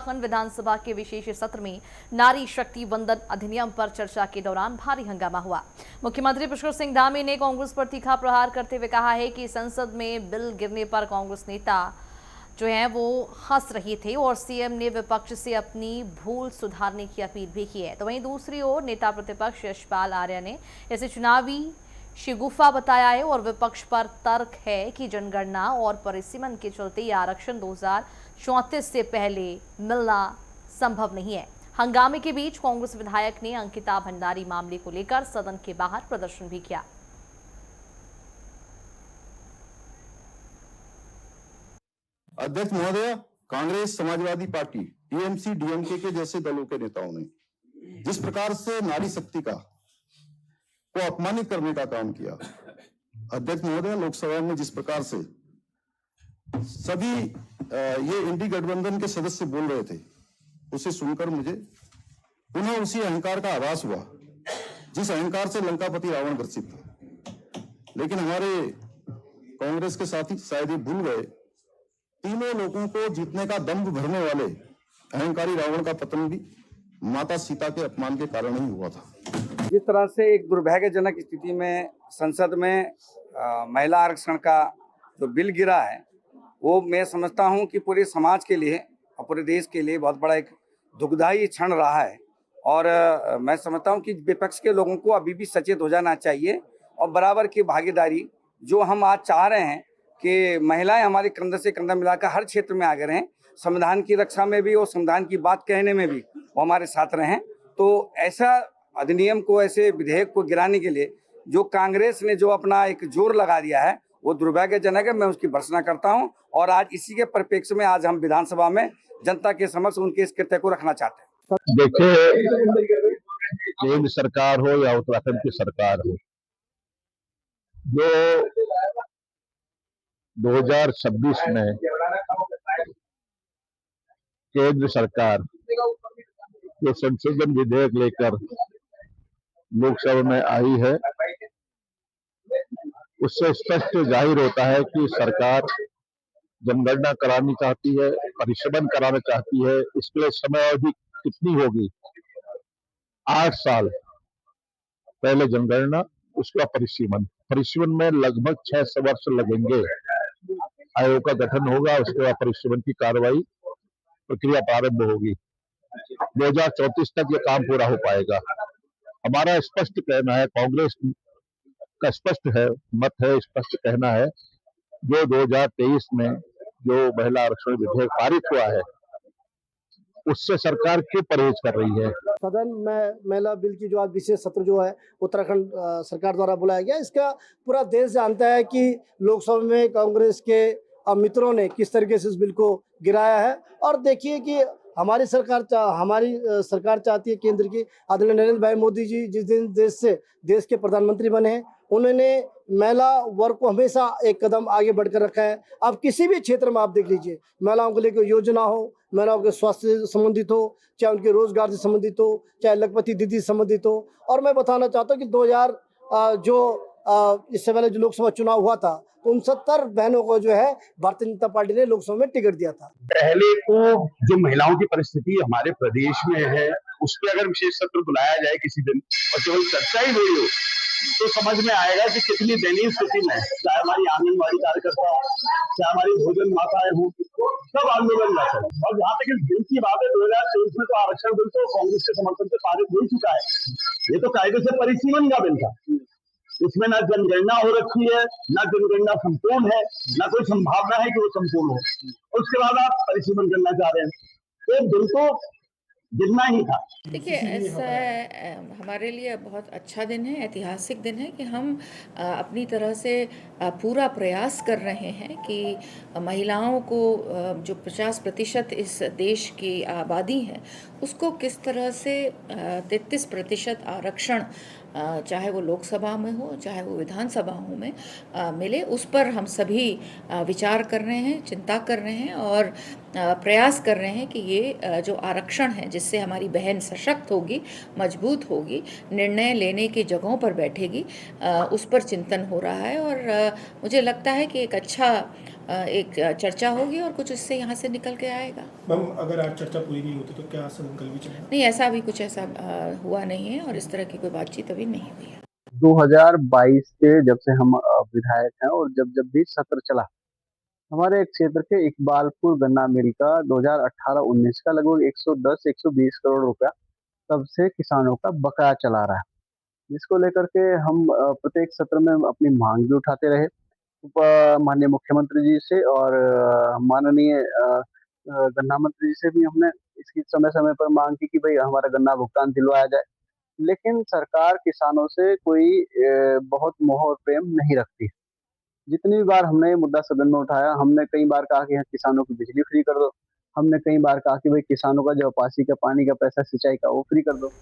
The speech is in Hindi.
उत्तराखंड विधानसभा के विशेष सत्र में नारी शक्ति वंदन अधिनियम पर चर्चा के दौरान भारी हंगामा हुआ। मुख्यमंत्री पुष्कर सिंह धामी ने कांग्रेस पर तीखा प्रहार करते हुए कहा है कि संसद में बिल गिरने पर कांग्रेस नेता जो है वो हंस रहे थे और सीएम ने विपक्ष से अपनी भूल सुधारने की अपील भी की है। तो वहीं दूसरी ओर नेता प्रतिपक्ष यशपाल आर्य ने इसे चुनावी शिगुफा बताया है और विपक्ष पर तर्क है कि जनगणना और परिसीमन के चलते ये आरक्षण 2034 से पहले मिलना संभव नहीं है। हंगामे के बीच कांग्रेस विधायक ने अंकिता भंडारी मामले को लेकर सदन के बाहर प्रदर्शन भी किया। अध्यक्ष महोदय, Congress, Samajwadi party, TMC, DMK के जैसे दलों के नेताओं ने जिस प्रकार से नारी शक्ति को अपमानित करने का काम किया, अध्यक्ष महोदय, लोकसभा में जिस प्रकार से सभी ये इंडी गठबंधन के सदस्य बोल रहे थे, उसे सुनकर मुझे पुनः उसी अहंकार का आभास हुआ जिस अहंकार से लंकापति रावण ग्रसित था। लेकिन हमारे कांग्रेस के साथी शायद ये भूल गए, तीनों लोगों को जीतने का दंभ भरने वाले अहंकारी रावण का पतन भी माता सीता के अपमान के कारण ही हुआ था। जिस तरह से एक दुर्भाग्यजनक स्थिति में संसद में महिला आरक्षण का जो बिल गिरा है, वो मैं समझता हूं कि पूरे समाज के लिए और पूरे देश के लिए बहुत बड़ा एक दुखदायी क्षण रहा है। और मैं समझता हूं कि विपक्ष के लोगों को अभी भी सचेत हो जाना चाहिए और बराबर की भागीदारी जो हम आज चाह रहे हैं कि महिलाएं हमारे कंधे से कंधा मिलाकर हर क्षेत्र में आगे रहें, संविधान की रक्षा में भी और संविधान की बात कहने में भी वो हमारे साथ रहें। तो ऐसा अधिनियम को, ऐसे विधेयक को गिराने के लिए जो कांग्रेस ने जो अपना एक जोर लगा दिया है, वो दुर्भाग्यजनक है। मैं उसकी भर्त्सना करता हूं और आज इसी के परिप्रेक्ष्य में आज हम विधानसभा में जनता के समक्ष उनके इस कृत्य को रखना चाहते हैं। देखिए, केंद्र सरकार हो या उत्तराखंड की सरकार हो, जो 2026 में केंद्र सरकार जो संशोधन विधेयक लेकर लोकसभा में आई है, उससे स्पष्ट जाहिर होता है कि सरकार जनगणना करानी चाहती है, परिसीमन कराना चाहती है। इसके लिए समय अवधि कितनी होगी? 8 साल पहले जनगणना, उसका परिसीमन में लगभग 6 वर्ष लगेंगे। आयोग का गठन होगा, उसके बाद परिसीमन की कार्रवाई प्रक्रिया प्रारंभ होगी। 2034 तक ये काम पूरा हो पाएगा। हमारा स्पष्ट कहना है, कांग्रेस का स्पष्ट है मत है, स्पष्ट कहना है, जो 2023 में जो महिला आरक्षण विधेयक पारित हुआ है, उससे सरकार क्यों परहेज कर रही है? सदन में महिला बिल की जो आज विशेष सत्र जो है उत्तराखंड सरकार द्वारा बुलाया गया, इसका पूरा देश जानता है कि लोकसभा में कांग्रेस के मित्रों ने किस तरीके से इस बिल को गिराया है। और देखिए कि हमारी सरकार चाहती है, केंद्र की आदरणीय नरेंद्र भाई मोदी जी जिस दिन देश के प्रधानमंत्री बने हैं, उन्होंने महिला वर्ग को हमेशा एक कदम आगे बढ़कर रखा है। अब किसी भी क्षेत्र में आप देख लीजिए, महिलाओं को लेकर योजना हो, महिलाओं के स्वास्थ्य से संबंधित हो, चाहे उनके रोजगार से संबंधित हो, चाहे लखपति दीदी से संबंधित हो। और मैं बताना चाहता हूँ कि 2000 इससे पहले जो लोकसभा चुनाव हुआ था, तो 69 बहनों को जो है भारतीय जनता पार्टी ने लोकसभा में टिकट दिया था। पहले तो जो महिलाओं की परिस्थिति हमारे प्रदेश में है, उस पर अगर विशेष सत्र बुलाया जाए किसी दिन और केवल चर्चा ही हुई हो, तो समझ में आएगा कि कितनी दयनीय स्थिति में, चाहे हमारी आंगनबाड़ी कार्यकर्ता, चाहे हमारी भोजन माताएं हों, सब आंदोलन जाते हैं। और जहाँ तक इस बिल की बात है, 2023 में तो आरक्षण बिल तो कांग्रेस के समर्थन से पारित हो चुका है। ये तो कायदे से परिसीमन का बिल था। इसमें ना जनगणना हो रखी है, ना जनगणना संपूर्ण है, ना कोई संभावना है कि वो संपूर्ण हो। उसके बाद आप परिसीमन करना चाह रहे हैं, तो बिल तो गिरना ही था। देखिए, ऐसा हमारे लिए बहुत अच्छा दिन है, ऐतिहासिक दिन है कि हम अपनी तरह से पूरा प्रयास कर रहे हैं कि महिलाओं को जो 50% इस देश की आबादी है, उसको किस तरह से 33% आरक्षण, चाहे वो लोकसभा में हो चाहे वो विधानसभाओं में मिले, उस पर हम सभी विचार कर रहे हैं, चिंता कर रहे हैं और प्रयास कर रहे हैं कि ये जो आरक्षण है, जिससे हमारी बहन सशक्त होगी, मजबूत होगी, निर्णय लेने की जगहों पर बैठेगी, उस पर चिंतन हो रहा है। और मुझे लगता है कि एक अच्छा एक चर्चा होगी और कुछ इससे यहाँ से निकल के आएगा। मैम अगर आज चर्चा पूरी नहीं होती तो क्या सदन कल भी चलेगा? नहीं, ऐसा अभी कुछ ऐसा हुआ नहीं है और इस तरह की कोई बातचीत अभी नहीं हुई है। 2022 से जब से हम विधायक हैं और जब जब भी सत्र चला, हमारे क्षेत्र के इकबालपुर गन्ना मिल का 2018-19 का लगभग 110-120 करोड़ रुपया तब से किसानों का बकाया चला रहा है, जिसको लेकर के हम प्रत्येक सत्र में अपनी मांग भी उठाते रहे माननीय मुख्यमंत्री जी से और माननीय गन्ना मंत्री जी से भी हमने इसकी समय समय पर मांग की कि भाई हमारा गन्ना भुगतान दिलवाया जाए, लेकिन सरकार किसानों से कोई बहुत मोह और प्रेम नहीं रखती। जितनी भी बार हमने ये मुद्दा सदन में उठाया, हमने कई बार कहा कि किसानों की बिजली फ्री कर दो, हमने कई बार कहा कि भाई किसानों का जो अपासी का पानी का पैसा सिंचाई का वो फ्री कर दो।